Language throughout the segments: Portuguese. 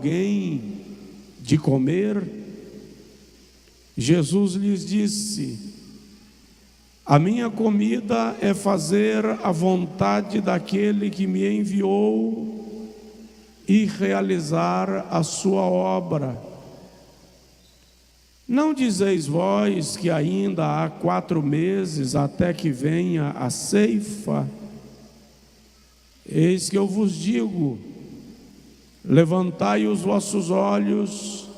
alguém de comer? Jesus lhes disse: a minha comida é fazer a vontade daquele que me enviou e realizar a sua obra. Não dizeis vós que ainda há 4 meses até que venha a ceifa? Eis que eu vos digo: levantai os vossos olhos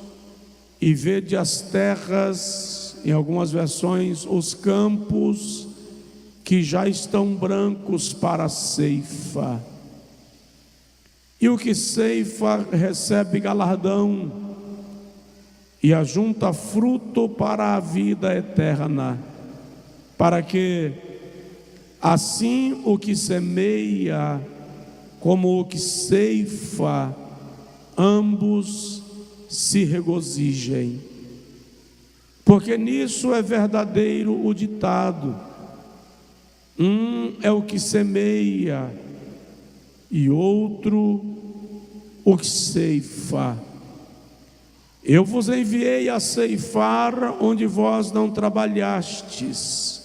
e vede as terras, em algumas versões, os campos, que já estão brancos para a ceifa. E o que ceifa recebe galardão e ajunta fruto para a vida eterna, para que assim o que semeia como o que ceifa, ambos se regozijem. Porque nisso é verdadeiro o ditado: um é o que semeia e outro o que ceifa. Eu vos enviei a ceifar onde vós não trabalhastes.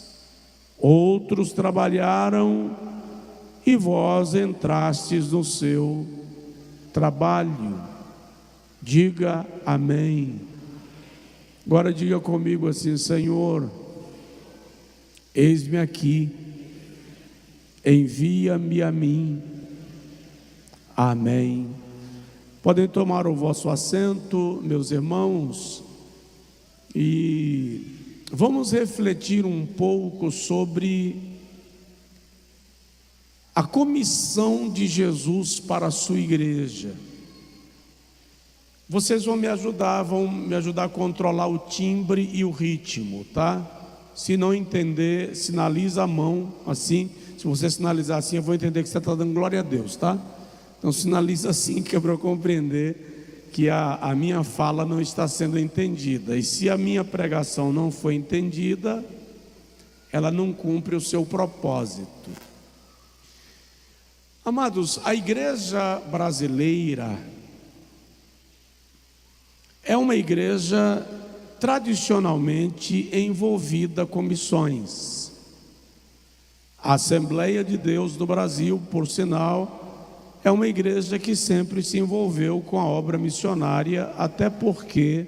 Outros trabalharam e vós entrastes no seu trabalho. Diga amém. Agora diga comigo assim: Senhor, eis-me aqui, envia-me a mim. Amém. Podem tomar o vosso assento, meus irmãos, e vamos refletir um pouco sobre a comissão de Jesus para a sua igreja. Vocês vão me ajudar a controlar o timbre e o ritmo, tá? Se não entender, sinaliza a mão assim. Se você sinalizar assim, eu vou entender que você está dando glória a Deus, tá? Então sinaliza assim, que é para eu compreender que a minha fala não está sendo entendida. E se a minha pregação não foi entendida, ela não cumpre o seu propósito. Amados, a igreja brasileira é uma igreja tradicionalmente envolvida com missões. A Assembleia de Deus do Brasil, por sinal, é uma igreja que sempre se envolveu com a obra missionária, até porque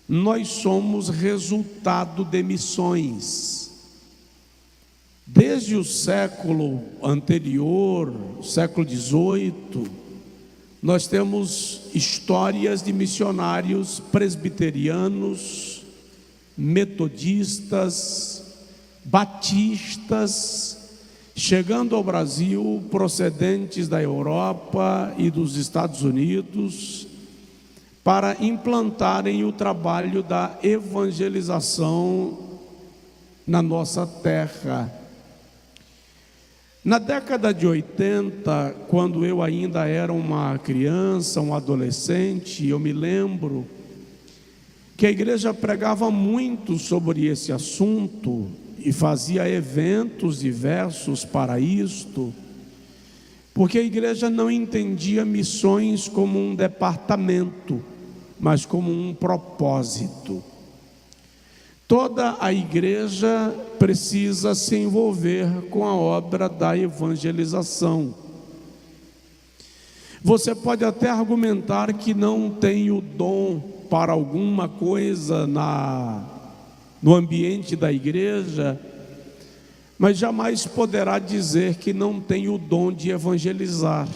nós somos resultado de missões. Desde o século anterior, século XVIII, nós temos histórias de missionários presbiterianos, metodistas, batistas, chegando ao Brasil, procedentes da Europa e dos Estados Unidos, para implantarem o trabalho da evangelização na nossa terra. Na década de 80, quando eu ainda era uma criança, um adolescente, eu me lembro que a igreja pregava muito sobre esse assunto e fazia eventos diversos para isto, porque a igreja não entendia missões como um departamento, mas como um propósito. Toda a igreja precisa se envolver com a obra da evangelização. Você pode até argumentar que não tem o dom para alguma coisa no ambiente da igreja, mas jamais poderá dizer que não tem o dom de evangelizar,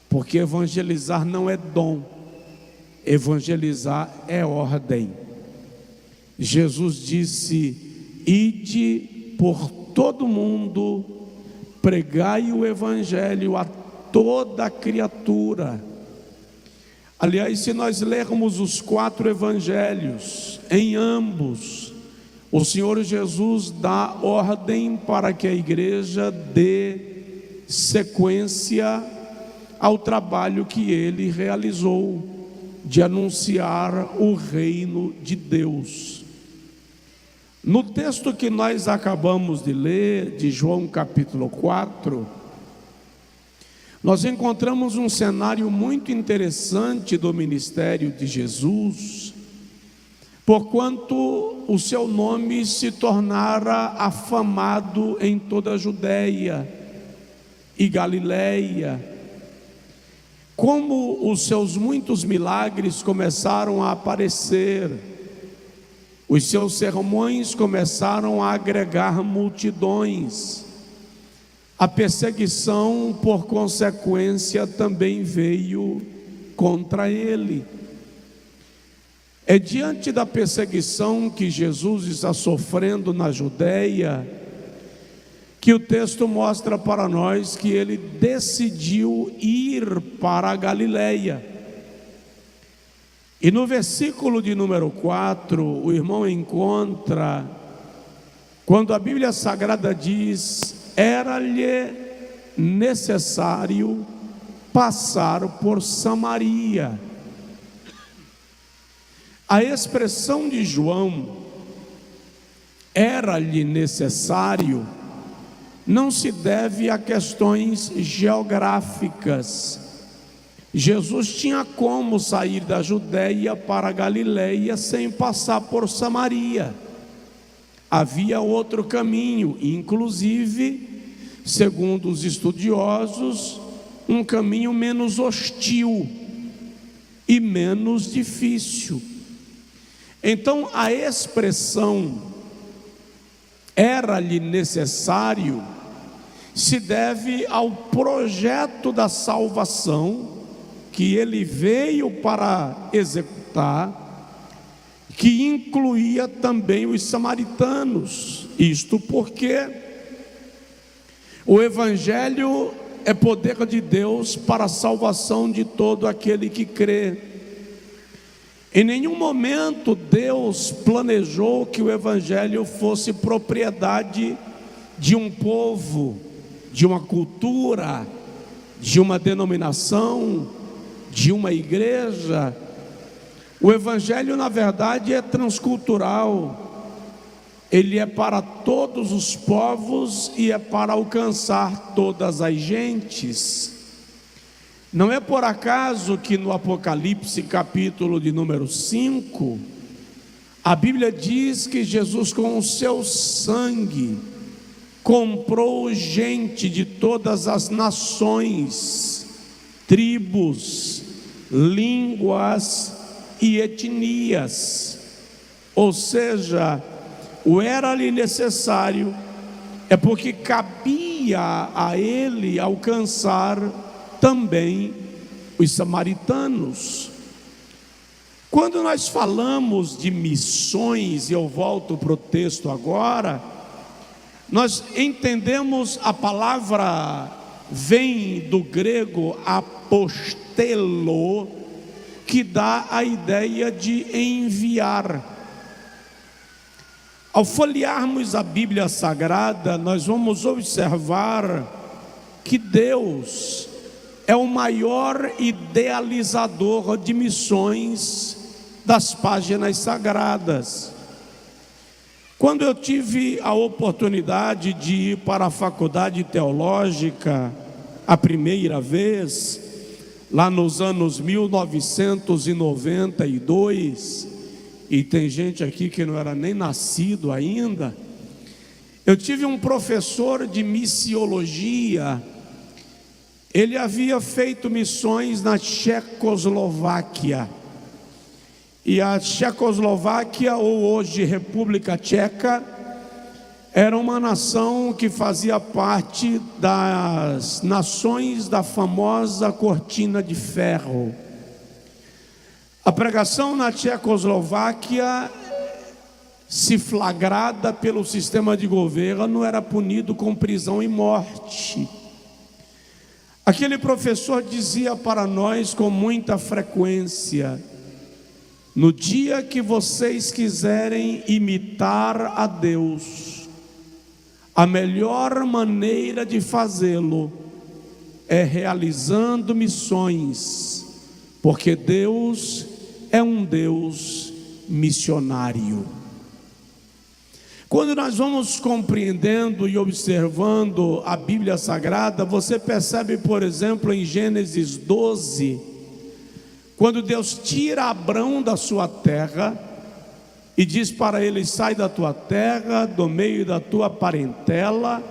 porque evangelizar não é dom, evangelizar é ordem. Jesus disse: ide por todo mundo, pregai o evangelho a toda criatura. Aliás, se nós lermos os 4 evangelhos, em ambos, o Senhor Jesus dá ordem para que a igreja dê sequência ao trabalho que ele realizou, de anunciar o reino de Deus. No texto que nós acabamos de ler, de João capítulo 4, nós encontramos um cenário muito interessante do ministério de Jesus, porquanto o seu nome se tornara afamado em toda a Judéia e Galiléia. Como os seus muitos milagres começaram a aparecer, os seus sermões começaram a agregar multidões. A perseguição, por consequência, também veio contra ele. É diante da perseguição que Jesus está sofrendo na Judéia, que o texto mostra para nós que ele decidiu ir para a Galiléia. E no versículo de número 4, o irmão encontra, quando a Bíblia Sagrada diz: era-lhe necessário passar por Samaria. A expressão de João, era-lhe necessário, não se deve a questões geográficas. Jesus tinha como sair da Judéia para a Galiléia sem passar por Samaria. Havia outro caminho, inclusive, segundo os estudiosos, um caminho menos hostil e menos difícil. Então, a expressão era-lhe necessário se deve ao projeto da salvação que ele veio para executar, que incluía também os samaritanos. Isto porque o Evangelho é poder de Deus para a salvação de todo aquele que crê. Em nenhum momento Deus planejou que o Evangelho fosse propriedade de um povo, de uma cultura, de uma denominação, de uma igreja. O Evangelho, na verdade, é transcultural. Ele é para todos os povos e é para alcançar todas as gentes. Não é por acaso que no Apocalipse, capítulo de número 5, a Bíblia diz que Jesus, com o seu sangue, comprou gente de todas as nações, tribos, línguas e etnias. Ou seja, o era-lhe necessário é porque cabia a ele alcançar também os samaritanos. Quando nós falamos de missões, e eu volto para o texto agora, nós entendemos a palavra, vem do grego apostelo, que dá a ideia de enviar. Ao folhearmos a Bíblia Sagrada, nós vamos observar que Deus é o maior idealizador de missões das páginas sagradas. Quando eu tive a oportunidade de ir para a faculdade teológica a primeira vez, lá nos anos 1992, e tem gente aqui que não era nem nascido ainda, eu tive um professor de missiologia. Ele havia feito missões na Tchecoslováquia. E a Tchecoslováquia, ou hoje República Tcheca, era uma nação que fazia parte das nações da famosa Cortina de Ferro. A pregação na Tchecoslováquia, se flagrada pelo sistema de governo, era punido com prisão e morte. Aquele professor dizia para nós com muita frequência: no dia que vocês quiserem imitar a Deus, a melhor maneira de fazê-lo é realizando missões, porque Deus é um Deus missionário. Quando nós vamos compreendendo e observando a Bíblia Sagrada, você percebe, por exemplo, em Gênesis 12, quando Deus tira Abrão da sua terra e diz para ele: sai da tua terra, do meio da tua parentela,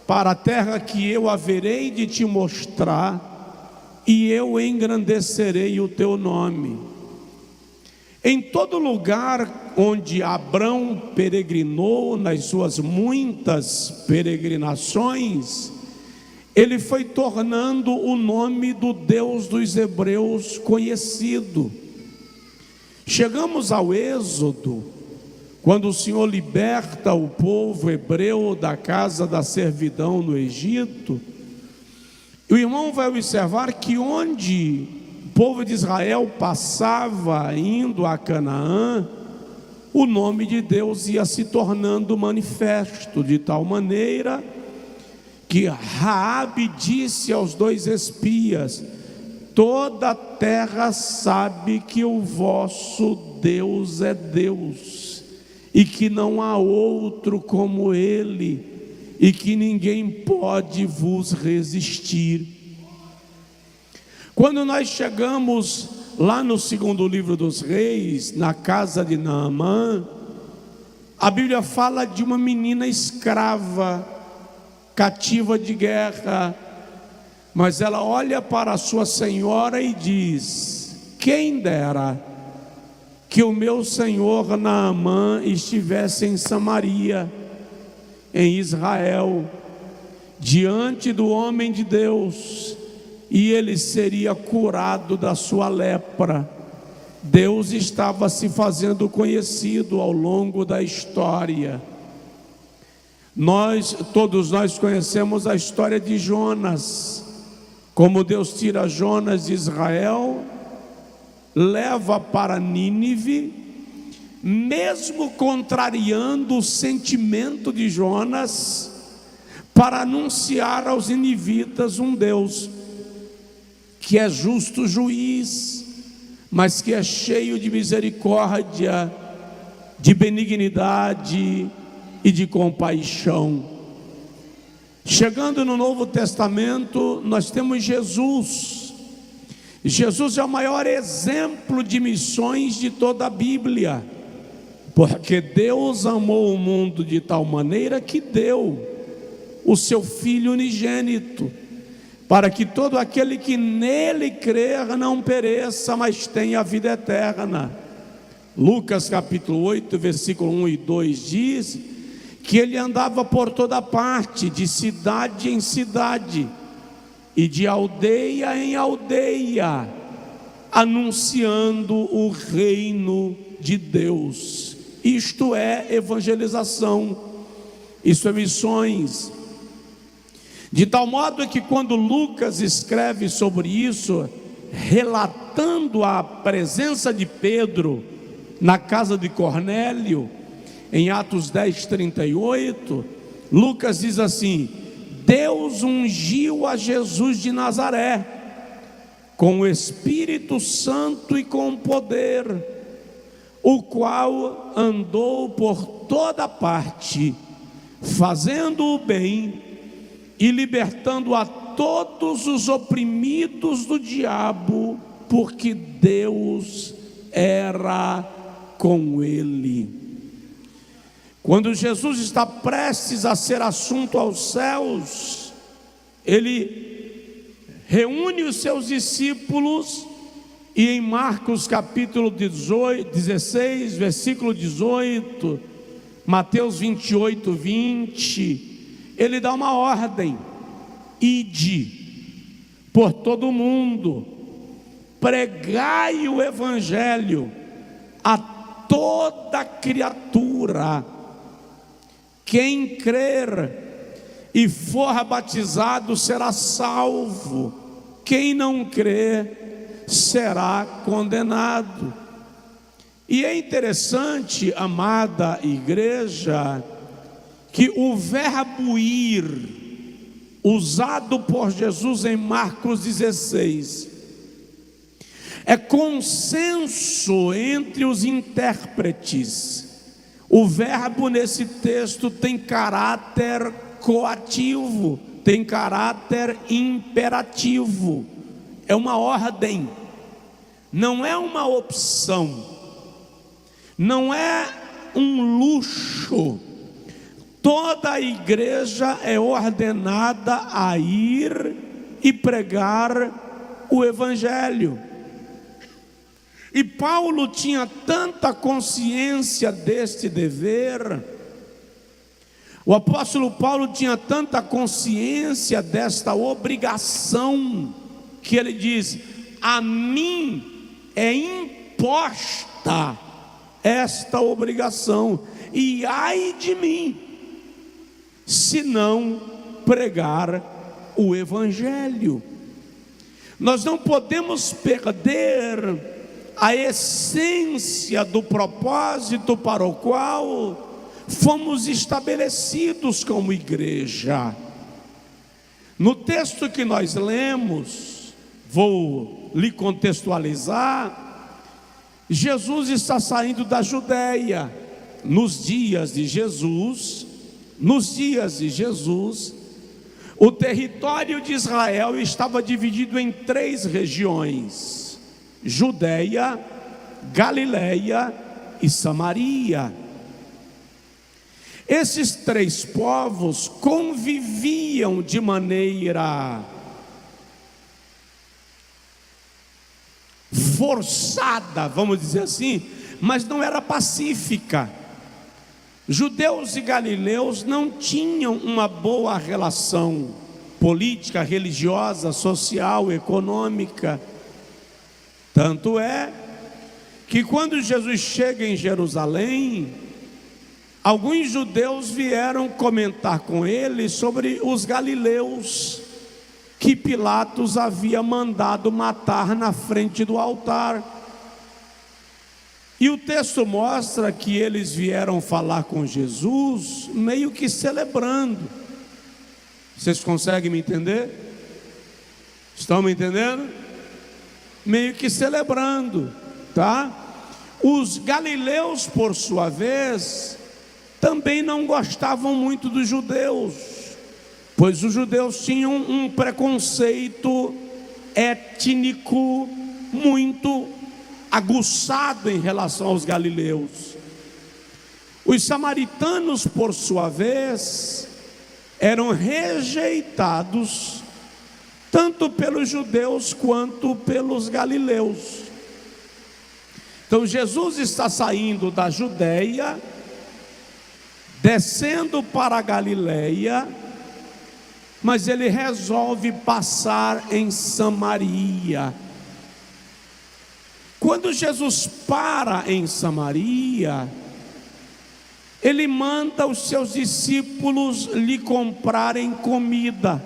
para a terra que eu haverei de te mostrar, e eu engrandecerei o teu nome. Em todo lugar onde Abrão peregrinou, nas suas muitas peregrinações, ele foi tornando o nome do Deus dos hebreus conhecido. Chegamos ao Êxodo, quando o Senhor liberta o povo hebreu da casa da servidão no Egito. E o irmão vai observar que onde o povo de Israel passava indo a Canaã, o nome de Deus ia se tornando manifesto, de tal maneira que Raabe disse aos dois espias: toda a terra sabe que o vosso Deus é Deus, e que não há outro como Ele, e que ninguém pode vos resistir. Quando nós chegamos lá no segundo livro dos Reis, na casa de Naamã, a Bíblia fala de uma menina escrava, cativa de guerra, mas ela olha para a sua senhora e diz: quem dera que o meu senhor Naamã estivesse em Samaria, em Israel, diante do homem de Deus, e ele seria curado da sua lepra. Deus estava se fazendo conhecido ao longo da história. Todos nós conhecemos a história de Jonas, como Deus tira Jonas de Israel, leva para Nínive, mesmo contrariando o sentimento de Jonas, para anunciar aos ninivitas um Deus que é justo juiz, mas que é cheio de misericórdia, de benignidade e de compaixão. Chegando no Novo Testamento, nós temos Jesus. Jesus é o maior exemplo de missões de toda a Bíblia, porque Deus amou o mundo de tal maneira que deu o seu Filho unigênito, para que todo aquele que nele crer não pereça, mas tenha a vida eterna. Lucas capítulo 8, versículo 1 e 2 diz que ele andava por toda parte, de cidade em cidade e de aldeia em aldeia, anunciando o reino de Deus. Isto é evangelização, isso é missões. De tal modo que quando Lucas escreve sobre isso, relatando a presença de Pedro na casa de Cornélio, em Atos 10, 38, Lucas diz assim: Deus ungiu a Jesus de Nazaré com o Espírito Santo e com poder, o qual andou por toda parte, fazendo o bem e libertando a todos os oprimidos do diabo, porque Deus era com ele. Quando Jesus está prestes a ser assunto aos céus, ele reúne os seus discípulos e em Marcos capítulo 16, versículo 18, Mateus 28, 20, ele dá uma ordem: ide por todo o mundo, pregai o evangelho a toda criatura. Quem crer e for batizado será salvo, quem não crer será condenado. E é interessante, amada igreja, que o verbo ir, usado por Jesus em Marcos 16, é consenso entre os intérpretes. O verbo nesse texto tem caráter coativo, tem caráter imperativo, é uma ordem, não é uma opção, não é um luxo. Toda a igreja é ordenada a ir e pregar o Evangelho. E Paulo tinha tanta consciência deste dever, o apóstolo Paulo tinha tanta consciência desta obrigação, que ele diz: a mim é imposta esta obrigação, e ai de mim, se não pregar o Evangelho. Nós não podemos perder a essência do propósito para o qual fomos estabelecidos como igreja. No texto que nós lemos, vou lhe contextualizar, Jesus está saindo da Judéia. Nos dias de Jesus, o território de Israel estava dividido em 3 regiões: Judéia, Galileia e Samaria. Esses 3 povos conviviam de maneira forçada, vamos dizer assim, mas não era pacífica. Judeus e galileus não tinham uma boa relação política, religiosa, social, econômica. Tanto é que quando Jesus chega em Jerusalém, alguns judeus vieram comentar com ele sobre os galileus que Pilatos havia mandado matar na frente do altar. E o texto mostra que eles vieram falar com Jesus meio que celebrando. Vocês conseguem me entender? Estão me entendendo? Meio que celebrando, tá? Os galileus, por sua vez, também não gostavam muito dos judeus, pois os judeus tinham um preconceito étnico muito aguçado em relação aos galileus. Os samaritanos, por sua vez, eram rejeitados tanto pelos judeus quanto pelos galileus. Então Jesus está saindo da Judéia, descendo para a Galileia, mas ele resolve passar em Samaria. Quando Jesus para em Samaria, ele manda os seus discípulos lhe comprarem comida.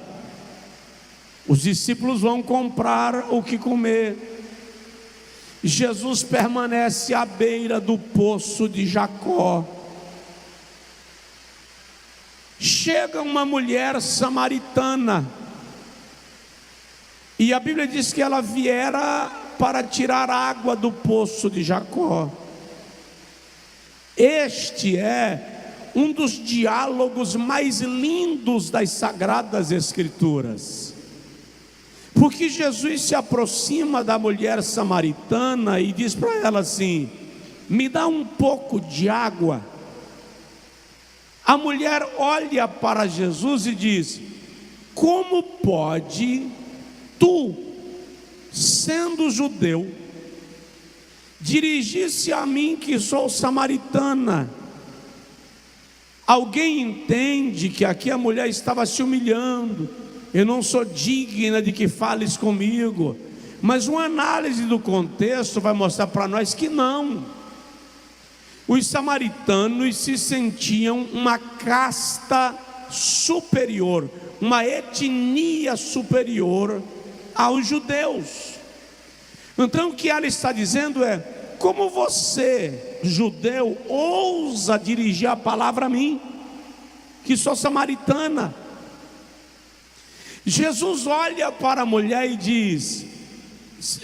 Os discípulos vão comprar o que comer. Jesus permanece à beira do poço de Jacó. Chega uma mulher samaritana, e a Bíblia diz que ela viera para tirar água do poço de Jacó. Este é um dos diálogos mais lindos das Sagradas Escrituras, porque Jesus se aproxima da mulher samaritana e diz para ela assim: me dá um pouco de água. A mulher olha para Jesus e diz: como pode tu, sendo judeu, dirigir-se a mim que sou samaritana? Alguém entende que aqui a mulher estava se humilhando: eu não sou digna de que fales comigo. Mas uma análise do contexto vai mostrar para nós que não. Os samaritanos se sentiam uma casta superior, uma etnia superior aos judeus. Então o que ela está dizendo é: como você, judeu, ousa dirigir a palavra a mim, que sou samaritana? Jesus olha para a mulher e diz: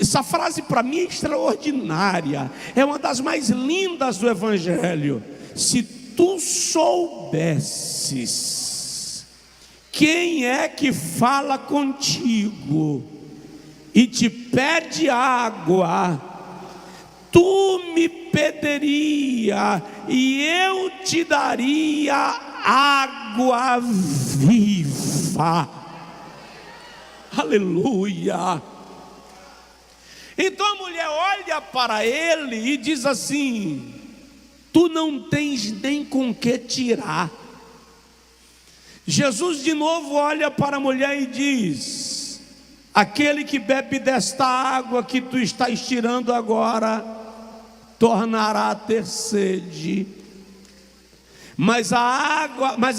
essa frase para mim é extraordinária, é uma das mais lindas do Evangelho. se tu soubesses quem é que fala contigo e te pede água, tu me pediria e eu te daria água viva. Aleluia. Então a mulher olha para ele e diz assim: tu não tens nem com que tirar. Jesus de novo olha para a mulher e diz: aquele que bebe desta água que tu estás tirando agora, tornará a ter sede. Mas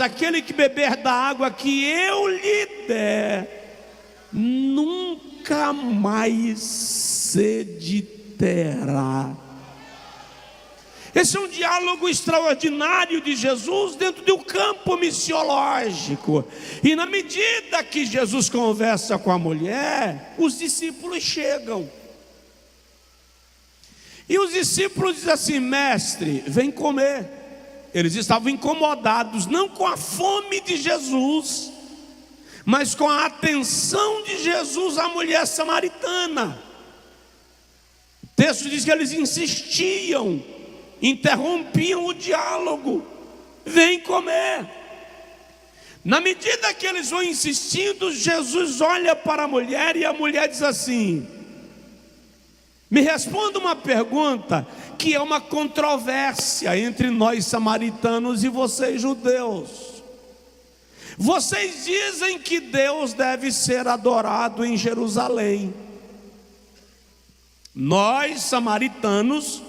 aquele que beber da água que eu lhe der, nunca mais sede terá. Esse é um diálogo extraordinário de Jesus dentro de um campo missiológico. E na medida que Jesus conversa com a mulher, os discípulos chegam. E os discípulos dizem assim: mestre, vem comer. Eles estavam incomodados, não com a fome de Jesus, mas com a atenção de Jesus à mulher samaritana. O texto diz que eles insistiam, interrompiam o diálogo: vem comer. Na medida que eles vão insistindo, Jesus olha para a mulher e a mulher diz assim: me responda uma pergunta que é uma controvérsia entre nós samaritanos e vocês judeus. Vocês dizem que Deus deve ser adorado em Jerusalém. Nós samaritanos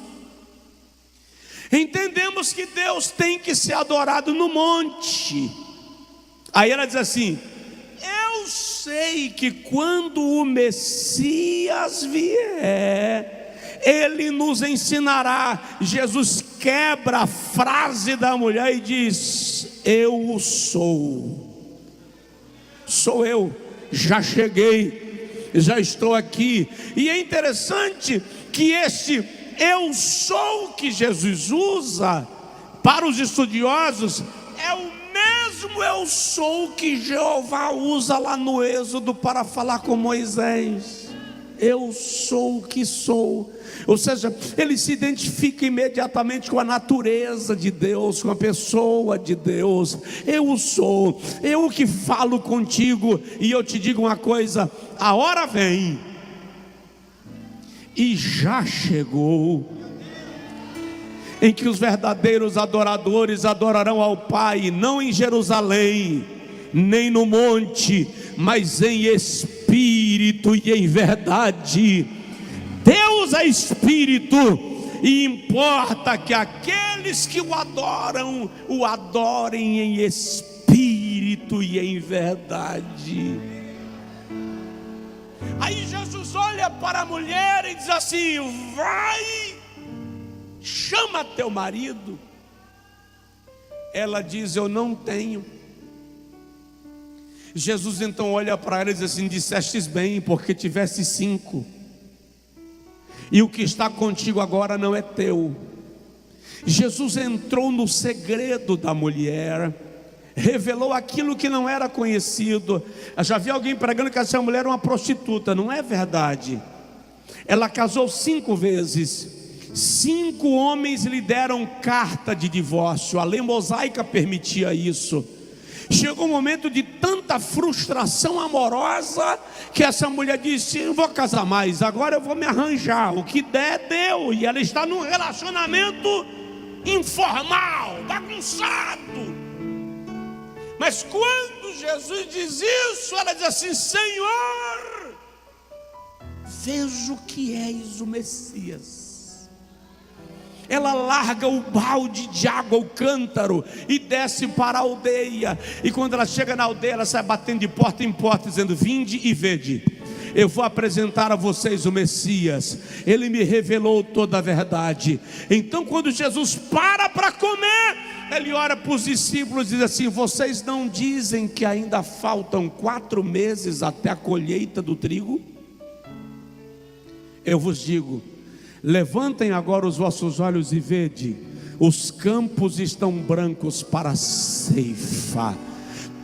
entendemos que Deus tem que ser adorado no monte. Aí ela diz assim: eu sei que quando o Messias vier, ele nos ensinará. Jesus quebra a frase da mulher e diz: eu sou. Sou eu, já cheguei, já estou aqui. E é interessante que este eu sou que Jesus usa para os estudiosos é o mesmo eu sou que Jeová usa lá no Êxodo para falar com Moisés. Eu sou o que sou. Ou seja, ele se identifica imediatamente com a natureza de Deus, com a pessoa de Deus. Eu sou, eu que falo contigo. E eu te digo uma coisa: a hora vem, e já chegou, em que os verdadeiros adoradores adorarão ao Pai, não em Jerusalém, nem no monte, mas em espírito e em verdade. Deus é espírito, e importa que aqueles que o adorem em espírito e em verdade. Aí Jesus olha para a mulher e diz assim: vai, chama teu marido. Ela diz: eu não tenho. Jesus então olha para ela e diz assim: dissestes bem, porque tiveste 5, e o que está contigo agora não é teu. Jesus entrou no segredo da mulher, revelou aquilo que não era conhecido. Eu já vi alguém pregando que essa mulher era uma prostituta. Não é verdade. Ela casou 5 vezes. 5 homens lhe deram carta de divórcio. A lei mosaica permitia isso. Chegou um momento de tanta frustração amorosa que essa mulher disse: não vou casar mais, agora eu vou me arranjar, o que der, deu. E ela está num relacionamento informal, bagunçado. Mas quando Jesus diz isso, ela diz assim: Senhor, vejo que és o Messias. Ela larga o balde de água, o cântaro, e desce para a aldeia. E quando ela chega na aldeia, ela sai batendo de porta em porta, dizendo: vinde e vede, eu vou apresentar a vocês o Messias. Ele me revelou toda a verdade. Então quando Jesus para comer, ele ora para os discípulos e diz assim: vocês não dizem que ainda faltam 4 meses até a colheita do trigo? Eu vos digo, levantem agora os vossos olhos e vede, os campos estão brancos para a ceifa.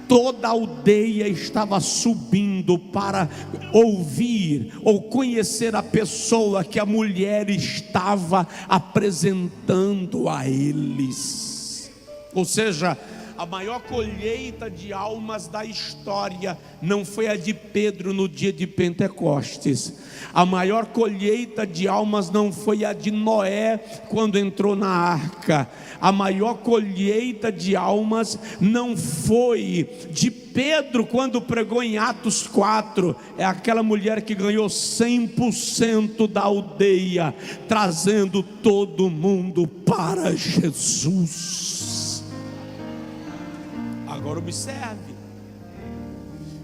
Toda a aldeia estava subindo para ouvir ou conhecer a pessoa que a mulher estava apresentando a eles. Ou seja, a maior colheita de almas da história não foi a de Pedro no dia de Pentecostes. A maior colheita de almas não foi a de Noé quando entrou na arca. A maior colheita de almas não foi de Pedro quando pregou em Atos 4. É aquela mulher que ganhou 100% da aldeia, trazendo todo mundo para Jesus. Agora observe,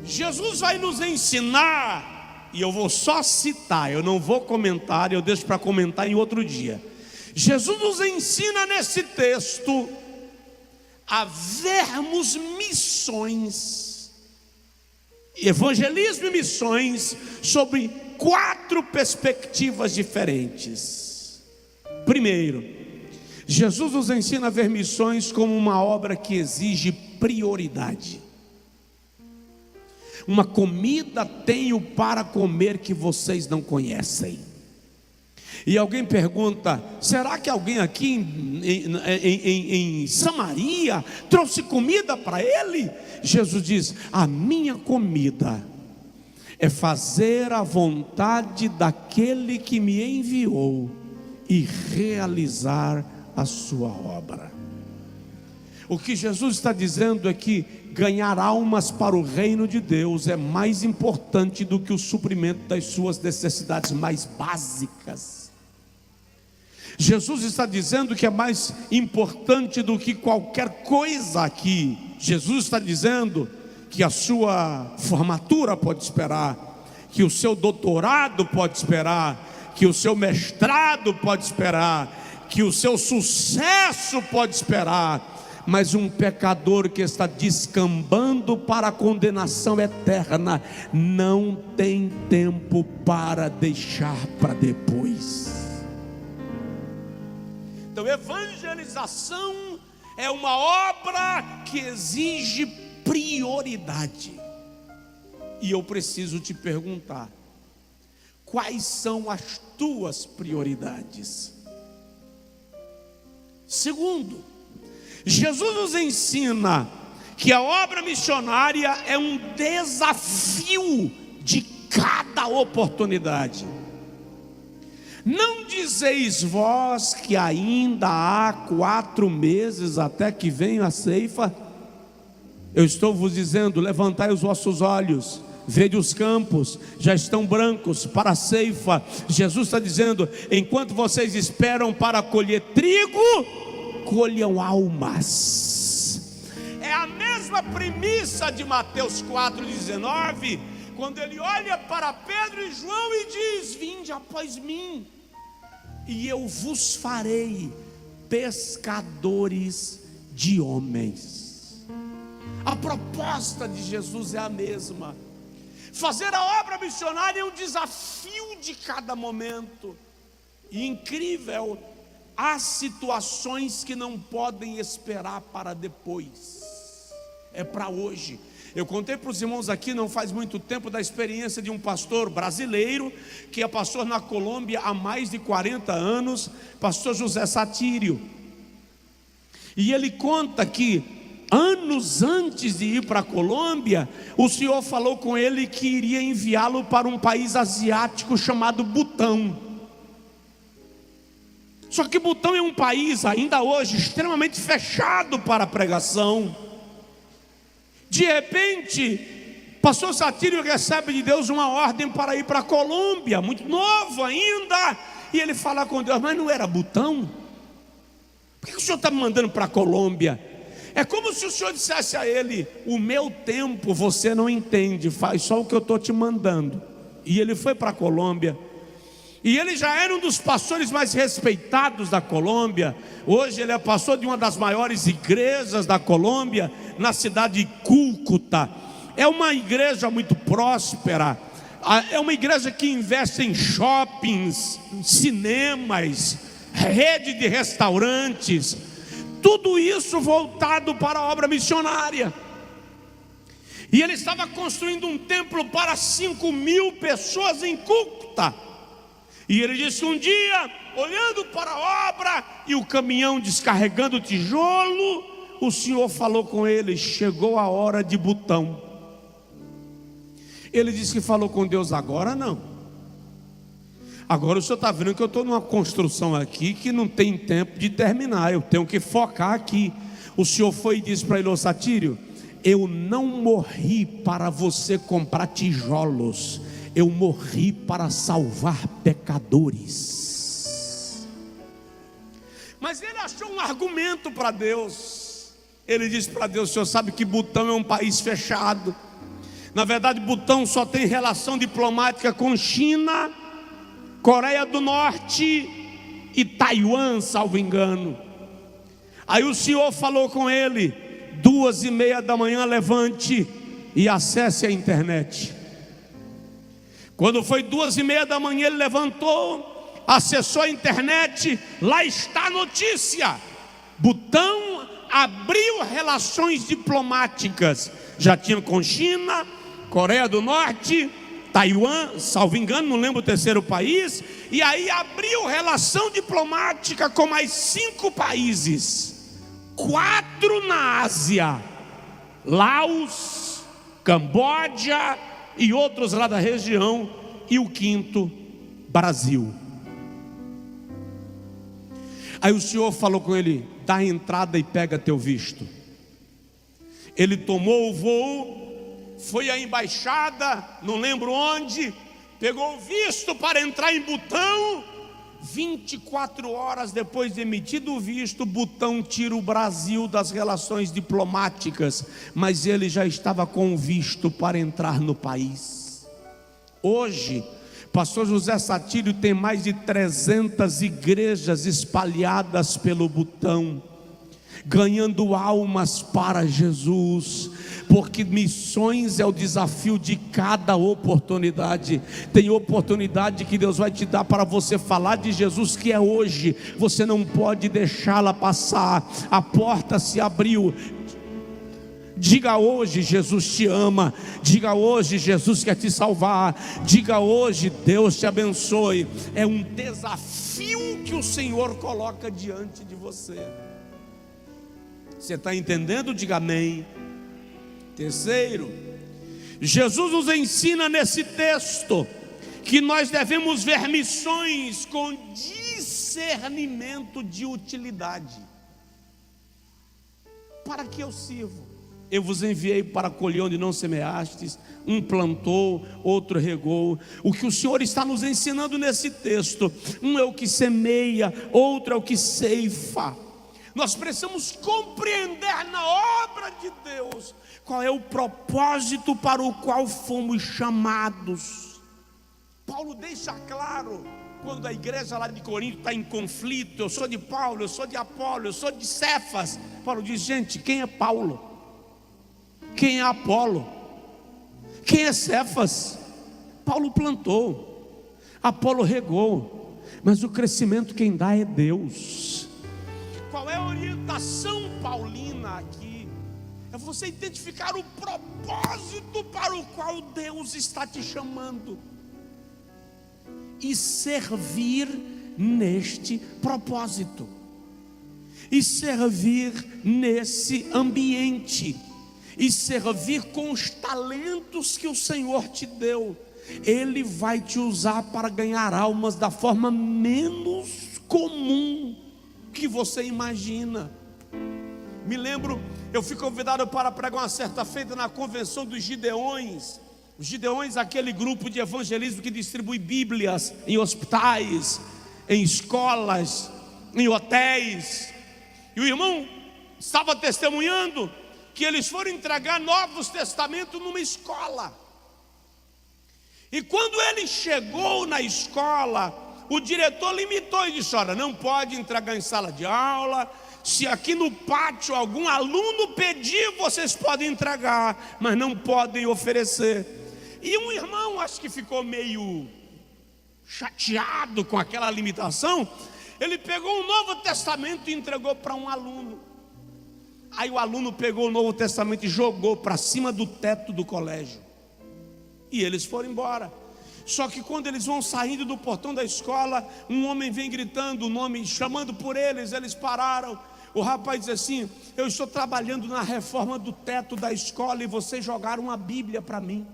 Jesus vai nos ensinar, e eu vou só citar, eu não vou comentar, eu deixo para comentar em outro dia. Jesus nos ensina nesse texto a vermos missões, evangelismo e missões, sobre 4 perspectivas diferentes. Primeiro, Jesus nos ensina a ver missões como uma obra que exige prioridade. Uma comida tenho para comer que vocês não conhecem. E alguém pergunta: será que alguém aqui em Samaria trouxe comida para ele? Jesus diz: a minha comida é fazer a vontade daquele que me enviou e realizar a sua obra. O que Jesus está dizendo é que ganhar almas para o reino de Deus é mais importante do que o suprimento das suas necessidades mais básicas. Jesus está dizendo que é mais importante do que qualquer coisa aqui. Jesus está dizendo que a sua formatura pode esperar, que o seu doutorado pode esperar, que o seu mestrado pode esperar, que o seu sucesso pode esperar, mas um pecador que está descambando para a condenação eterna não tem tempo para deixar para depois. Então, evangelização é uma obra que exige prioridade. E eu preciso te perguntar: quais são as tuas prioridades? Segundo, Jesus nos ensina que a obra missionária é um desafio de cada oportunidade. Não dizeis vós que ainda há 4 meses até que venha a ceifa? Eu estou vos dizendo: levantai os vossos olhos, vede os campos, já estão brancos para a ceifa. Jesus está dizendo: enquanto vocês esperam para colher trigo, colham almas. É a mesma premissa de Mateus 4,19, quando ele olha para Pedro e João e diz: vinde após mim, e eu vos farei pescadores de homens. A proposta de Jesus é a mesma. Fazer a obra missionária é um desafio de cada momento. E incrível, há situações que não podem esperar para depois, é para hoje. Eu contei para os irmãos aqui não faz muito tempo da experiência de um pastor brasileiro que é pastor na Colômbia há mais de 40 anos, pastor José Satírio. E ele conta que anos antes de ir para a Colômbia, o Senhor falou com ele que iria enviá-lo para um país asiático chamado Butão. Só que Butão é um país ainda hoje extremamente fechado para a pregação. De repente, pastor Satírio recebe de Deus uma ordem para ir para a Colômbia, muito novo ainda, e ele fala com Deus: mas não era Butão? Por que o Senhor está me mandando para a Colômbia? É como se o Senhor dissesse a ele: o meu tempo você não entende, faz só o que eu estou te mandando. E ele foi para a Colômbia. E ele já era um dos pastores mais respeitados da Colômbia. Hoje ele é pastor de uma das maiores igrejas da Colômbia, na cidade de Cúcuta. É uma igreja muito próspera. É uma igreja que investe em shoppings, cinemas, rede de restaurantes, tudo isso voltado para a obra missionária. E ele estava construindo um templo para 5.000 pessoas em Cúcuta. E ele disse um dia, olhando para a obra e o caminhão descarregando tijolo, o Senhor falou com ele: chegou a hora de Butão. Ele disse que falou com Deus: agora não. Agora o senhor está vendo que eu estou numa construção aqui que não tem tempo de terminar, eu tenho que focar aqui. O Senhor foi e disse para ele: ô Satírio, eu não morri para você comprar tijolos, eu morri para salvar pecadores. Mas ele achou um argumento para Deus. Ele disse para Deus: o senhor sabe que Butão é um país fechado. Na verdade, Butão só tem relação diplomática com China, Coreia do Norte e Taiwan, salvo engano. Aí o Senhor falou com ele: 2:30 da manhã, levante e acesse a internet. Quando foi 2:30 da manhã, ele levantou, acessou a internet. Lá está a notícia: Butão abriu relações diplomáticas. Já tinha com China, Coreia do Norte, Taiwan, salvo engano, não lembro o terceiro país. E aí abriu relação diplomática com mais 5 países, 4 na Ásia: Laos, Camboja e outros lá da região, e o 5º, Brasil. Aí o Senhor falou com ele: dá a entrada e pega teu visto. Ele tomou o voo, foi à embaixada, não lembro onde, pegou o visto para entrar em Butão. 24 horas depois de emitido o visto, Butão tira o Brasil das relações diplomáticas, mas ele já estava com o visto para entrar no país. Hoje, pastor José Satírio tem mais de 300 igrejas espalhadas pelo Butão, ganhando almas para Jesus, porque missões é o desafio de cada oportunidade. Tem oportunidade que Deus vai te dar para você falar de Jesus, que é hoje. Você não pode deixá-la passar. A porta se abriu. Diga hoje: Jesus te ama. Diga hoje: Jesus quer te salvar. Diga hoje: Deus te abençoe. É um desafio que o Senhor coloca diante de você. Você está entendendo? Diga amém. Terceiro, Jesus nos ensina nesse texto que nós devemos ver missões com discernimento de utilidade. Para que eu sirvo? Eu vos enviei para colher onde não semeastes. Um plantou, outro regou. O que o Senhor está nos ensinando nesse texto: um é o que semeia, outro é o que ceifa. Nós precisamos compreender na obra de Deus qual é o propósito para o qual fomos chamados. Paulo deixa claro, quando a igreja lá de Corinto está em conflito: eu sou de Paulo, eu sou de Apolo, eu sou de Cefas. Paulo diz: gente, quem é Paulo? Quem é Apolo? Quem é Cefas? Paulo plantou, Apolo regou, mas o crescimento quem dá é Deus. Qual é a orientação paulina aqui? É você identificar o propósito para o qual Deus está te chamando e servir neste propósito, e servir nesse ambiente, e servir com os talentos que o Senhor te deu. Ele vai te usar para ganhar almas da forma menos comum que você imagina. Me lembro, eu fui convidado para pregar uma certa feita na convenção dos Gideões. Os Gideões, aquele grupo de evangelismo que distribui bíblias em hospitais, em escolas, em hotéis. E o irmão estava testemunhando que eles foram entregar Novos Testamentos numa escola. E quando ele chegou na escola, o diretor limitou e disse: olha, não pode entregar em sala de aula. Se aqui no pátio algum aluno pedir, vocês podem entregar, mas não podem oferecer. E um irmão, acho que ficou meio chateado com aquela limitação, Ele pegou o Novo Testamento e entregou para um aluno. Aí o aluno pegou o Novo Testamento e jogou para cima do teto do colégio. E eles foram embora. Só que quando eles vão saindo do portão da escola, um homem vem gritando o nome, chamando por eles. Eles pararam. O rapaz diz assim: eu estou trabalhando na reforma do teto da escola e vocês jogaram uma Bíblia para mim.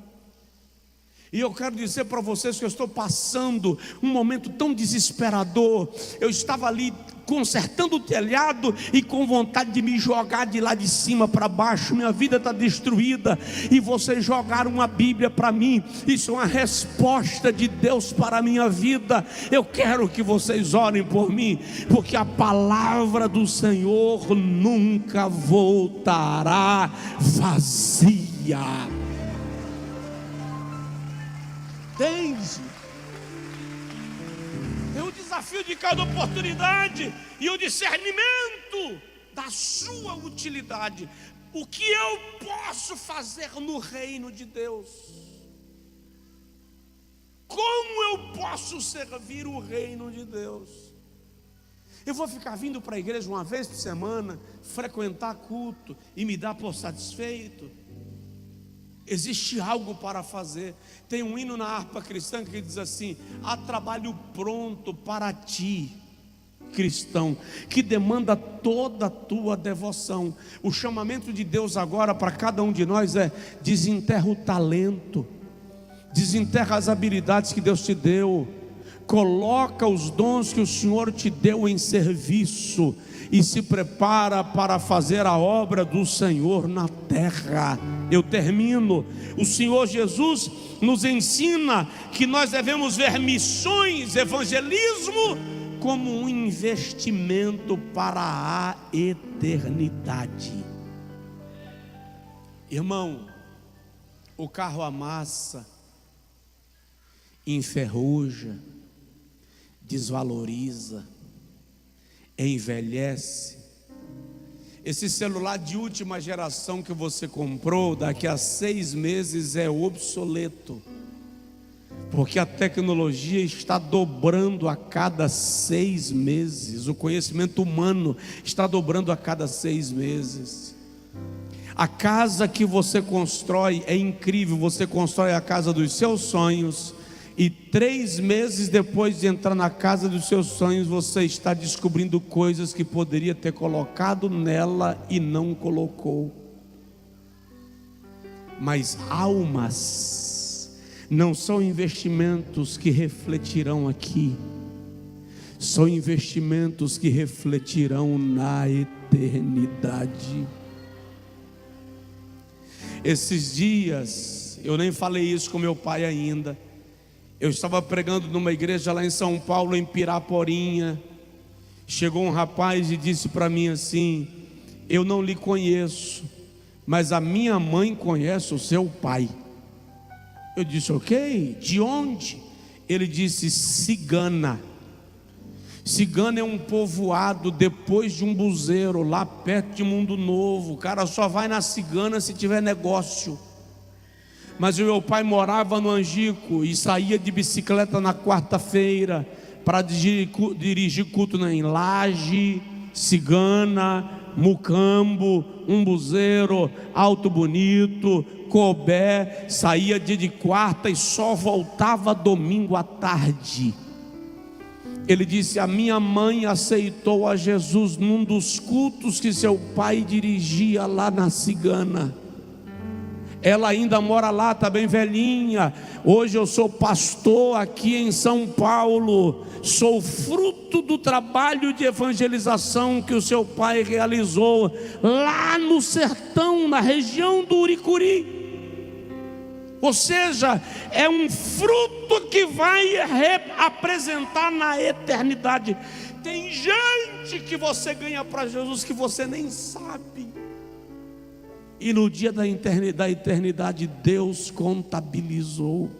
E eu quero dizer para vocês que eu estou passando um momento tão desesperador. Eu estava ali consertando o telhado e com vontade de me jogar de lá de cima para baixo. Minha vida está destruída e vocês jogaram uma Bíblia para mim. Isso é uma resposta de Deus para a minha vida. Eu quero que vocês orem por mim, porque a palavra do Senhor nunca voltará vazia. Entende? É o desafio de cada oportunidade e o discernimento da sua utilidade. O que eu posso fazer no reino de Deus? Como eu posso servir o reino de Deus? Eu vou ficar vindo para a igreja uma vez por semana, frequentar culto e me dar por satisfeito? Existe algo para fazer. Tem um hino na harpa cristã que diz assim: há trabalho pronto para ti, cristão, que demanda toda a tua devoção. O chamamento de Deus agora para cada um de nós é: desenterra o talento, desenterra as habilidades que Deus te deu, coloca os dons que o Senhor te deu em serviço e se prepara para fazer a obra do Senhor na terra. Eu termino. O Senhor Jesus nos ensina que nós devemos ver missões, evangelismo, como um investimento para a eternidade. Irmão, o carro amassa, enferruja, desvaloriza, envelhece. Esse celular de última geração que você comprou, daqui a 6 meses é obsoleto, porque a tecnologia está dobrando a cada 6 meses. O conhecimento humano está dobrando a cada 6 meses. A casa que você constrói é incrível. Você constrói a casa dos seus sonhos e 3 meses depois de entrar na casa dos seus sonhos, você está descobrindo coisas que poderia ter colocado nela e não colocou. Mas almas não são investimentos que refletirão aqui, são investimentos que refletirão na eternidade. Esses dias, eu nem falei isso com meu pai ainda, eu estava pregando numa igreja lá em São Paulo, em Piraporinha. Chegou um rapaz e disse para mim assim: eu não lhe conheço, mas a minha mãe conhece o seu pai. Eu disse: ok, de onde? Ele disse: Cigana. Cigana é um povoado depois de Umbuzeiro, lá perto de Mundo Novo. O cara só vai na Cigana se tiver negócio. Mas o meu pai morava no Angico e saía de bicicleta na quarta-feira para dirigir culto em Laje, Cigana, Mucambo, Umbuzeiro, Alto Bonito, Cobé. Saía dia de quarta e só voltava domingo à tarde. Ele disse: a minha mãe aceitou a Jesus num dos cultos que seu pai dirigia lá na Cigana. Ela ainda mora lá, está bem velhinha. Hoje eu sou pastor aqui em São Paulo. Sou fruto do trabalho de evangelização que o seu pai realizou lá no sertão, na região do Uricuri. Ou seja, é um fruto que vai apresentar na eternidade. Tem gente que você ganha para Jesus que você nem sabe. E no dia da eternidade, Deus contabilizou.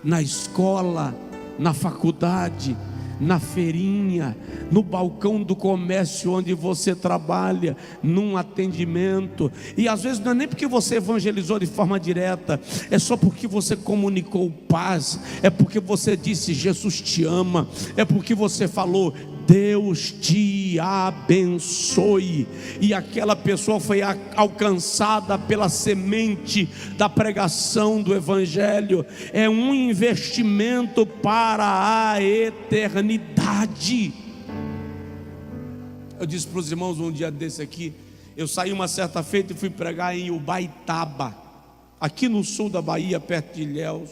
Na escola, na faculdade, na feirinha, no balcão do comércio onde você trabalha, num atendimento. E às vezes não é nem porque você evangelizou de forma direta, é só porque você comunicou paz, é porque você disse Jesus te ama, é porque você falou Deus te abençoe, e aquela pessoa foi alcançada pela semente da pregação do Evangelho. É um investimento para a eternidade. Eu disse para os irmãos um dia desse aqui, eu saí uma certa feita e fui pregar em Ubaitaba, aqui no sul da Bahia, perto de Ilhéus.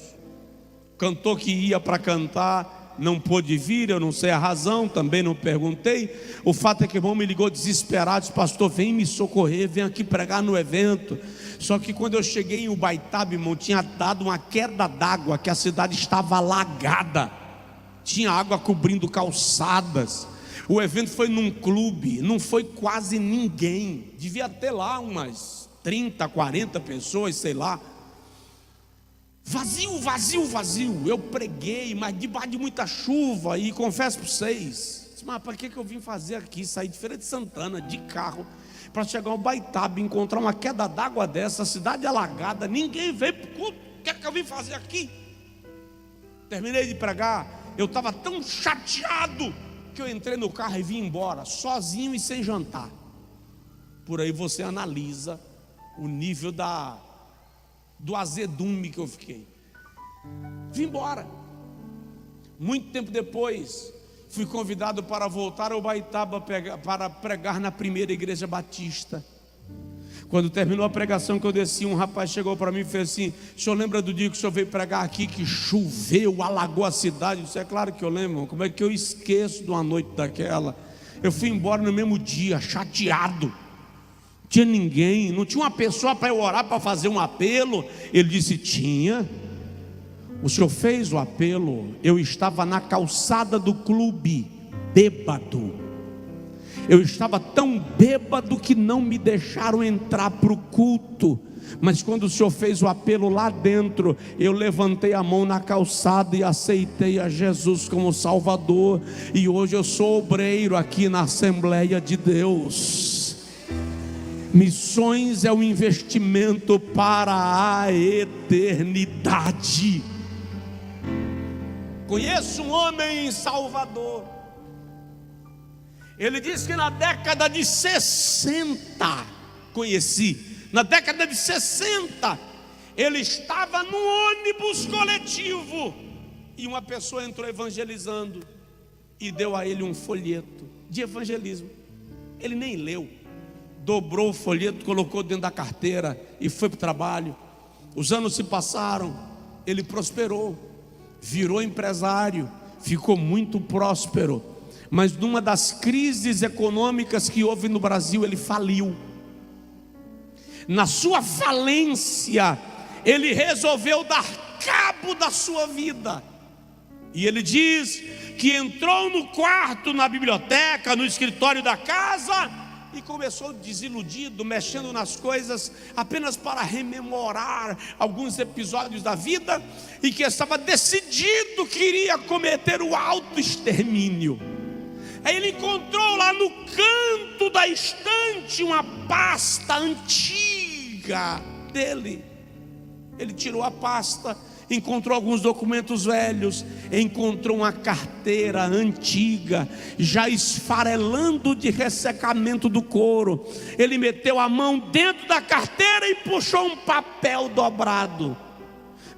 Cantor que ia para cantar não pôde vir, eu não sei a razão, também não perguntei. O fato é que o irmão me ligou desesperado, disse: pastor, vem me socorrer, vem aqui pregar no evento. Só que quando eu cheguei em Ubaitaba, irmão, tinha dado uma queda d'água, que a cidade estava alagada, tinha água cobrindo calçadas. O evento foi num clube, não foi quase ninguém, devia ter lá umas 30, 40 pessoas, sei lá. Vazio, vazio, vazio. Eu preguei, mas debaixo de muita chuva. E confesso para vocês, mas para que eu vim fazer aqui? Sair de Feira de Santana de carro para chegar ao Ubaitaba e encontrar uma queda d'água dessa, cidade alagada, ninguém veio para o culto. O que é que eu vim fazer aqui? Terminei de pregar, eu estava tão chateado que eu entrei no carro e vim embora, sozinho e sem jantar. Por aí você analisa o nível do azedume que eu fiquei. Vim embora. Muito tempo depois, fui convidado para voltar ao Ubaitaba para pregar na primeira igreja batista. Quando terminou a pregação que eu desci, um rapaz chegou para mim e fez assim: o senhor lembra do dia que o senhor veio pregar aqui, que choveu, alagou a cidade? Eu disse: é claro que eu lembro. Como é que eu esqueço de uma noite daquela? Eu fui embora no mesmo dia, chateado. Tinha ninguém, não tinha uma pessoa para eu orar, para fazer um apelo. Ele disse: tinha. O senhor fez o apelo. Eu estava na calçada do clube, bêbado. Eu estava tão bêbado que não me deixaram entrar para o culto. Mas quando o senhor fez o apelo lá dentro, eu levantei a mão na calçada e aceitei a Jesus como Salvador. E hoje eu sou obreiro aqui na Assembleia de Deus. Missões é um investimento para a eternidade. Conheço um homem em Salvador. Ele disse que na década de 60, na década de 60, ele estava num ônibus coletivo e uma pessoa entrou evangelizando e deu a ele um folheto de evangelismo. Ele nem leu. Dobrou o folheto, colocou dentro da carteira e foi para o trabalho. Os anos se passaram, ele prosperou, virou empresário, ficou muito próspero. Mas numa das crises econômicas que houve no Brasil, ele faliu. Na sua falência, ele resolveu dar cabo da sua vida. E ele diz que entrou no quarto, na biblioteca, no escritório da casa, e começou desiludido, mexendo nas coisas apenas para rememorar alguns episódios da vida, e que estava decidido que iria cometer o autoextermínio. Aí ele encontrou lá no canto da estante uma pasta antiga dele. Ele tirou a pasta, encontrou alguns documentos velhos, encontrou uma carteira antiga, já esfarelando de ressecamento do couro. Ele meteu a mão dentro da carteira e puxou um papel dobrado.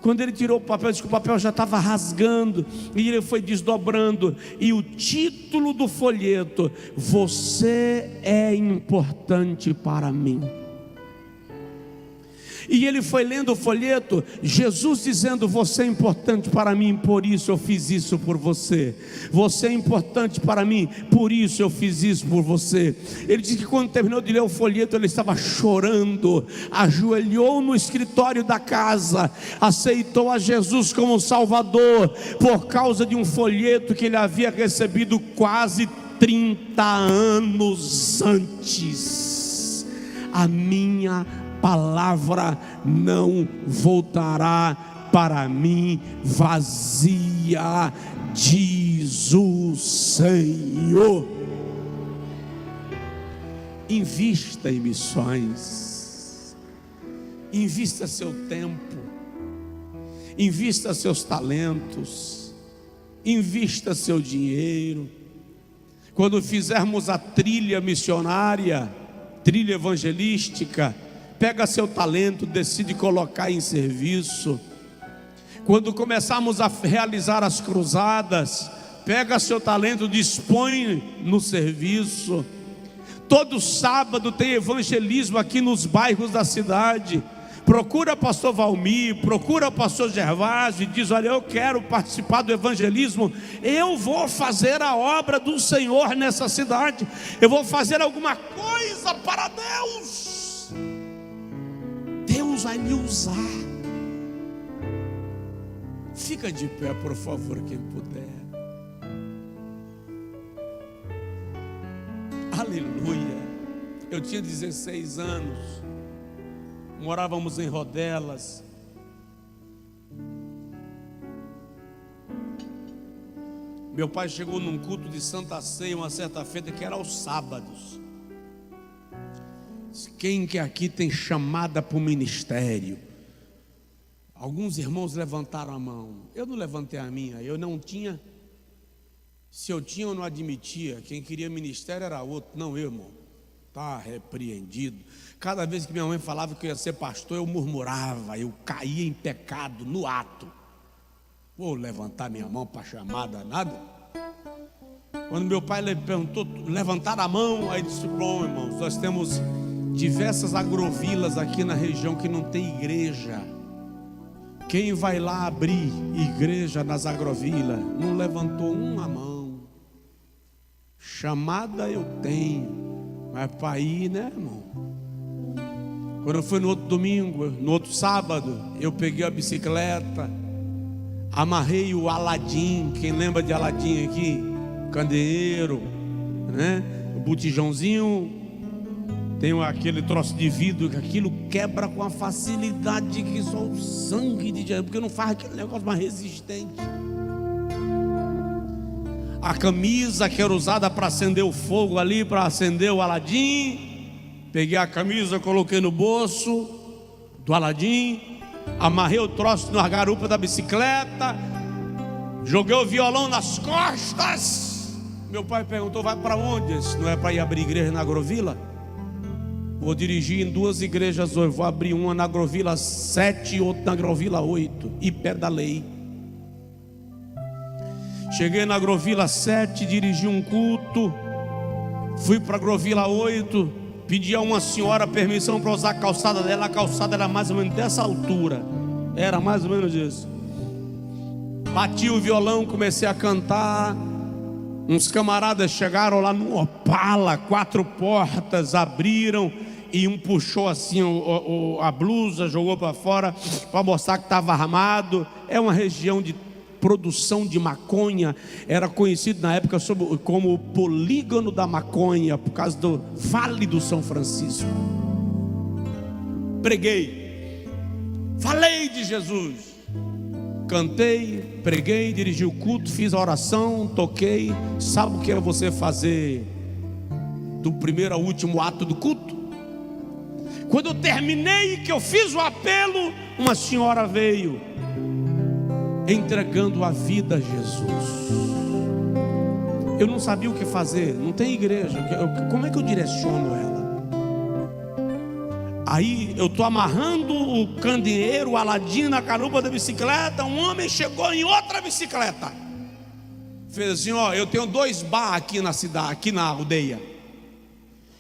Quando ele tirou o papel, disse que o papel já estava rasgando, e ele foi desdobrando, e o título do folheto: você é importante para mim. E ele foi lendo o folheto, Jesus dizendo: você é importante para mim, por isso eu fiz isso por você. Você é importante para mim, por isso eu fiz isso por você. Ele disse que quando terminou de ler o folheto, ele estava chorando, ajoelhou no escritório da casa, aceitou a Jesus como Salvador, por causa de um folheto que ele havia recebido quase 30 anos antes. A minha palavra não voltará para mim vazia, diz o Senhor. Invista em missões, invista seu tempo, invista seus talentos, invista seu dinheiro. Quando fizermos a trilha missionária, trilha evangelística, pega seu talento, decide colocar em serviço. Quando começarmos a realizar as cruzadas, pega seu talento, dispõe no serviço. Todo sábado tem evangelismo aqui nos bairros da cidade. Procura pastor Valmir, procura pastor Gervásio e diz: olha, eu quero participar do evangelismo, eu vou fazer a obra do Senhor nessa cidade, eu vou fazer alguma coisa para Deus. Deus vai me usar. Fica de pé, por favor, quem puder. Aleluia. Eu tinha 16 anos, morávamos em Rodelas. Meu pai chegou num culto de Santa Ceia uma certa feita, que era aos sábados. Quem que aqui tem chamada para o ministério? Alguns irmãos levantaram a mão. Eu não levantei a minha, eu não tinha. Se eu tinha, eu não admitia. Quem queria ministério era outro, não eu, irmão. Está repreendido. Cada vez que minha mãe falava que eu ia ser pastor, eu murmurava, eu caía em pecado no ato. Vou levantar minha mão para chamada, nada. Quando meu pai perguntou, levantar a mão, aí disse: bom, irmãos, nós temos diversas agrovilas aqui na região que não tem igreja. Quem vai lá abrir igreja nas agrovilas? Não levantou uma mão. Chamada eu tenho, mas para ir, né, irmão? Quando eu fui no outro domingo, no outro sábado, eu peguei a bicicleta, amarrei o Aladim. Quem lembra de Aladim aqui? Candeeiro, né? O botijãozinho. Tem aquele troço de vidro que aquilo quebra com a facilidade que só o sangue de Jesus, porque não faz aquele negócio mais resistente. A camisa que era usada para acender o fogo ali, para acender o Aladim, peguei a camisa, coloquei no bolso do Aladim, amarrei o troço na garupa da bicicleta, joguei o violão nas costas. Meu pai perguntou: vai para onde? Eu disse: não é para ir abrir igreja na Agrovila? Vou dirigir em duas igrejas hoje. Vou abrir uma na Agrovila 7 e outra na Agrovila 8. E pedalei. Cheguei na Agrovila 7, dirigi um culto. Fui para a Agrovila 8. Pedi a uma senhora permissão para usar a calçada dela. A calçada era mais ou menos dessa altura. Era mais ou menos isso. Bati o violão, comecei a cantar. Uns camaradas chegaram lá no Opala, 4 portas, abriram. E um puxou assim a blusa, jogou para fora para mostrar que estava armado. É uma região de produção de maconha. Era conhecido na época como o polígono da maconha, por causa do Vale do São Francisco. Preguei, falei de Jesus, cantei, preguei, dirigi o culto, fiz a oração, toquei. Sabe o que era você fazer do primeiro ao último ato do culto? Quando eu terminei, que eu fiz o apelo, uma senhora veio entregando a vida a Jesus. Eu não sabia o que fazer, não tem igreja, como é que eu direciono ela? Aí eu estou amarrando o candeeiro, o Aladim na garupa da bicicleta. Um homem chegou em outra bicicleta, fez assim: ó, eu tenho 2 bar aqui na cidade, aqui na aldeia,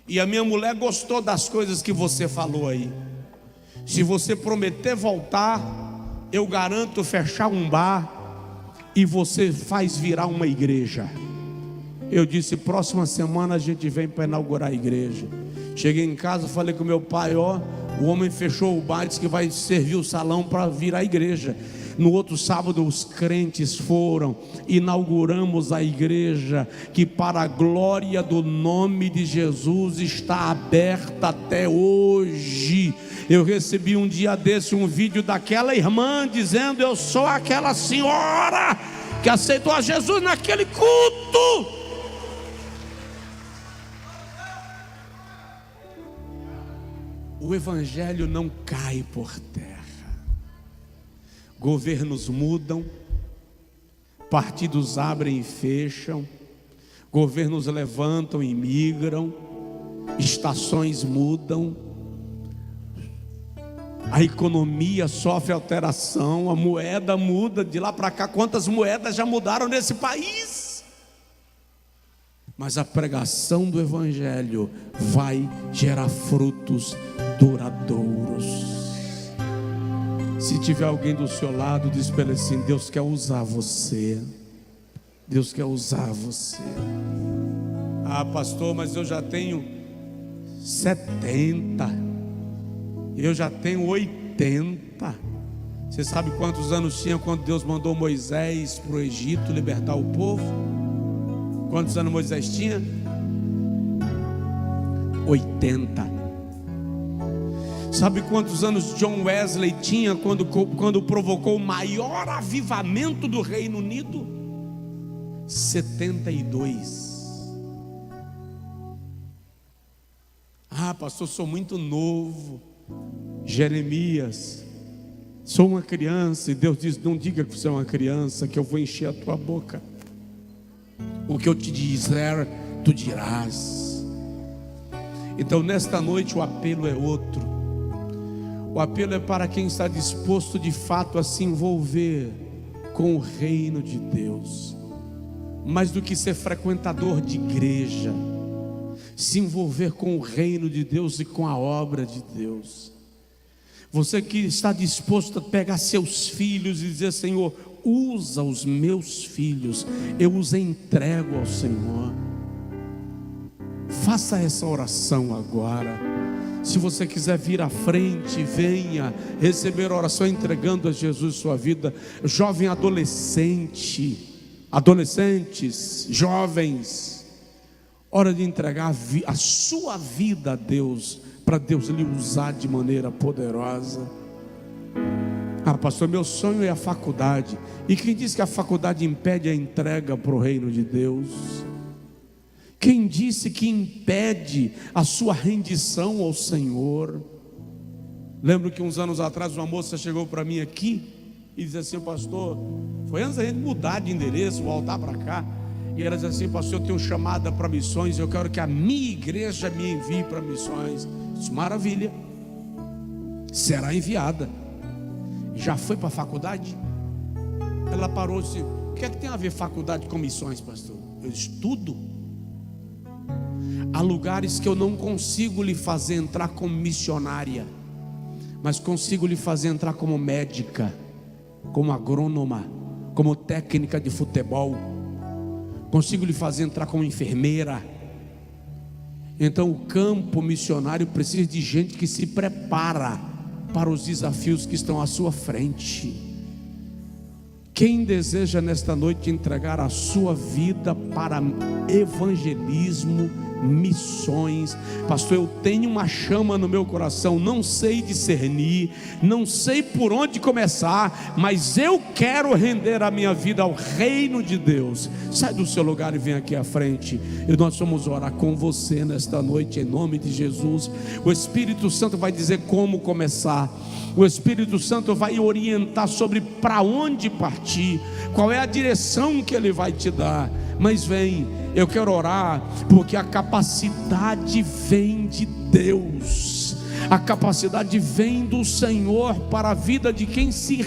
e a minha mulher gostou das coisas que você falou aí. Se você prometer voltar, eu garanto fechar um bar e você faz virar uma igreja. Eu disse: próxima semana a gente vem para inaugurar a igreja. Cheguei em casa, falei com meu pai: ó, o homem fechou o bar, disse que vai servir o salão para virar a igreja. No outro sábado os crentes foram, inauguramos a igreja, que para a glória do nome de Jesus está aberta até hoje. Eu recebi um dia desse um vídeo daquela irmã dizendo: eu sou aquela senhora que aceitou a Jesus naquele culto. O evangelho não cai por terra. Governos mudam, partidos abrem e fecham, governos levantam e migram, estações mudam, a economia sofre alteração, a moeda muda de lá para cá. Quantas moedas já mudaram nesse país? Mas a pregação do evangelho vai gerar frutos duradouros. Se tiver alguém do seu lado, diz para ele assim: Deus quer usar você. Deus quer usar você. Ah, pastor, mas eu já tenho 70, eu já tenho 80. Você sabe quantos anos tinha quando Deus mandou Moisés para o Egito libertar o povo? Quantos anos Moisés tinha? 80. Sabe quantos anos John Wesley tinha quando provocou o maior avivamento do Reino Unido? 72. Ah, pastor, sou muito novo. Jeremias, sou uma criança. E Deus diz: não diga que você é uma criança, que eu vou encher a tua boca. O que eu te disser, tu dirás. Então nesta noite o apelo é outro. O apelo é para quem está disposto de fato a se envolver com o reino de Deus, mais do que ser frequentador de igreja, se envolver com o reino de Deus e com a obra de Deus. Você que está disposto a pegar seus filhos e dizer: Senhor, usa os meus filhos, eu os entrego ao Senhor. Faça essa oração agora. Se você quiser vir à frente, venha receber a oração entregando a Jesus sua vida. Jovem adolescente, adolescentes, jovens, hora de entregar a sua vida a Deus, para Deus lhe usar de maneira poderosa. Ah, pastor, meu sonho é a faculdade. E quem diz que a faculdade impede a entrega para o reino de Deus? Quem disse que impede a sua rendição ao Senhor? Lembro que uns anos atrás uma moça chegou para mim aqui e disse assim: pastor, foi antes da gente mudar de endereço, voltar para cá, e ela disse assim: pastor, eu tenho chamada para missões, eu quero que a minha igreja me envie para missões. Eu disse: maravilha, será enviada. Já foi para a faculdade? Ela parou e disse: o que é que tem a ver faculdade com missões, pastor? Eu disse: tudo. Há lugares que eu não consigo lhe fazer entrar como missionária, mas consigo lhe fazer entrar como médica, como agrônoma, como técnica de futebol. Consigo lhe fazer entrar como enfermeira. Então o campo missionário precisa de gente que se prepara para os desafios que estão à sua frente. Quem deseja nesta noite entregar a sua vida para evangelismo, missões? Pastor, eu tenho uma chama no meu coração, não sei discernir, não sei por onde começar, mas eu quero render a minha vida ao reino de Deus. Sai do seu lugar e vem aqui à frente, e nós vamos orar com você nesta noite, em nome de Jesus. O Espírito Santo vai dizer como começar. O Espírito Santo vai orientar sobre para onde partir, qual é a direção que Ele vai te dar. Mas vem, eu quero orar, porque a capacidade vem de Deus, a capacidade vem do Senhor para a vida de quem se